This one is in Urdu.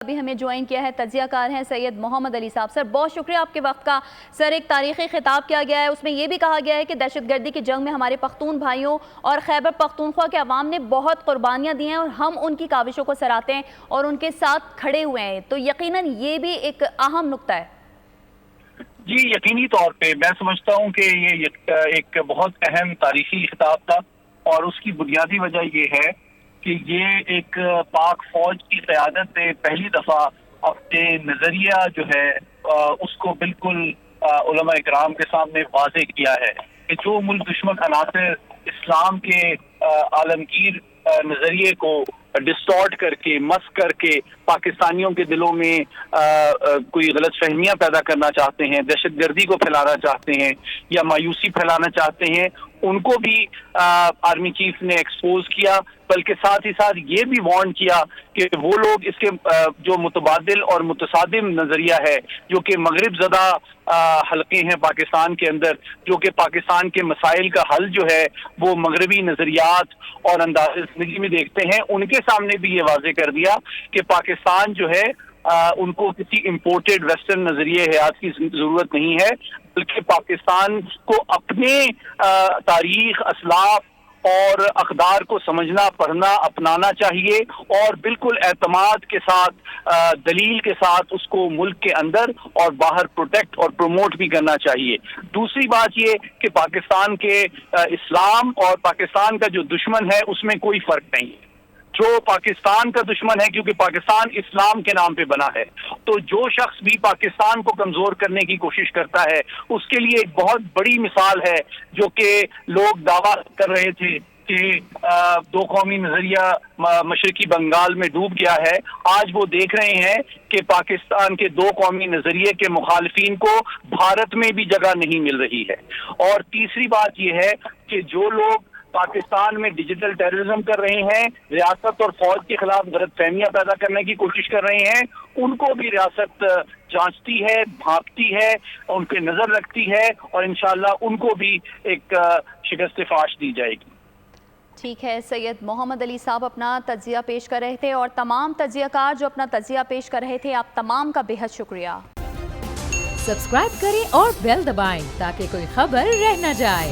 ابھی ہمیں جوائن کیا ہے تجزیہ کار ہیں سید محمد علی صاحب. سر بہت شکریہ آپ کے وقت کا. سر ایک تاریخی خطاب کیا گیا ہے، اس میں یہ بھی کہا گیا ہے کہ دہشت گردی کی جنگ میں ہمارے پختون بھائیوں اور خیبر پختونخوا کے عوام نے بہت قربانیاں دی ہیں اور ہم ان کی کاوشوں کو سراہتے ہیں اور ان کے ساتھ کھڑے ہوئے ہیں. تو یقیناً یہ بھی ایک اہم نقطہ ہے. جی یقینی طور پہ میں سمجھتا ہوں کہ یہ ایک بہت اہم تاریخی خطاب تھا، اور اس کی بنیادی وجہ یہ ہے کہ یہ ایک پاک فوج کی قیادت نے پہلی دفعہ اپنے نظریہ جو ہے اس کو بالکل علماء اکرام کے سامنے واضح کیا ہے کہ جو ملک دشمن عناصر اسلام کے عالمگیر نظریے کو ڈسٹارٹ کر کے مس کر کے پاکستانیوں کے دلوں میں کوئی غلط فہمیاں پیدا کرنا چاہتے ہیں، دہشت گردی کو پھیلانا چاہتے ہیں یا مایوسی پھیلانا چاہتے ہیں، ان کو بھی آرمی چیف نے ایکسپوز کیا، بلکہ ساتھ ہی ساتھ یہ بھی وارن کیا کہ وہ لوگ اس کے جو متبادل اور متصادم نظریہ ہے جو کہ مغرب زدہ حلقے ہیں پاکستان کے اندر، جو کہ پاکستان کے مسائل کا حل جو ہے وہ مغربی نظریات اور انداز زندگی میں دیکھتے ہیں، ان کے سامنے بھی یہ واضح کر دیا کہ پاکستان جو ہے ان کو کسی امپورٹڈ ویسٹرن نظریے حیات کی ضرورت نہیں ہے، بلکہ پاکستان کو اپنے تاریخ، اسلاف اور اقدار کو سمجھنا، پڑھنا، اپنانا چاہیے اور بالکل اعتماد کے ساتھ، دلیل کے ساتھ اس کو ملک کے اندر اور باہر پروٹیکٹ اور پروموٹ بھی کرنا چاہیے. دوسری بات یہ کہ پاکستان کے اسلام اور پاکستان کا جو دشمن ہے اس میں کوئی فرق نہیں ہے. جو پاکستان کا دشمن ہے کیونکہ پاکستان اسلام کے نام پہ بنا ہے، تو جو شخص بھی پاکستان کو کمزور کرنے کی کوشش کرتا ہے اس کے لیے ایک بہت بڑی مثال ہے جو کہ لوگ دعویٰ کر رہے تھے کہ دو قومی نظریہ مشرقی بنگال میں ڈوب گیا ہے. آج وہ دیکھ رہے ہیں کہ پاکستان کے دو قومی نظریے کے مخالفین کو بھارت میں بھی جگہ نہیں مل رہی ہے. اور تیسری بات یہ ہے کہ جو لوگ پاکستان میں ڈیجیٹل ٹیررزم کر رہے ہیں، ریاست اور فوج کے خلاف غلط فہمیاں پیدا کرنے کی کوشش کر رہے ہیں، ان کو بھی ریاست جانچتی ہے، بھانپتی ہے، ان پہ نظر رکھتی ہے اور انشاءاللہ ان کو بھی ایک شکست فاش دی جائے گی. ٹھیک ہے، سید محمد علی صاحب اپنا تجزیہ پیش کر رہے تھے اور تمام تجزیہ کار جو اپنا تجزیہ پیش کر رہے تھے، آپ تمام کا بے حد شکریہ. سبسکرائب کریں اور بیل دبائیں تاکہ کوئی خبر رہ نہ جائے.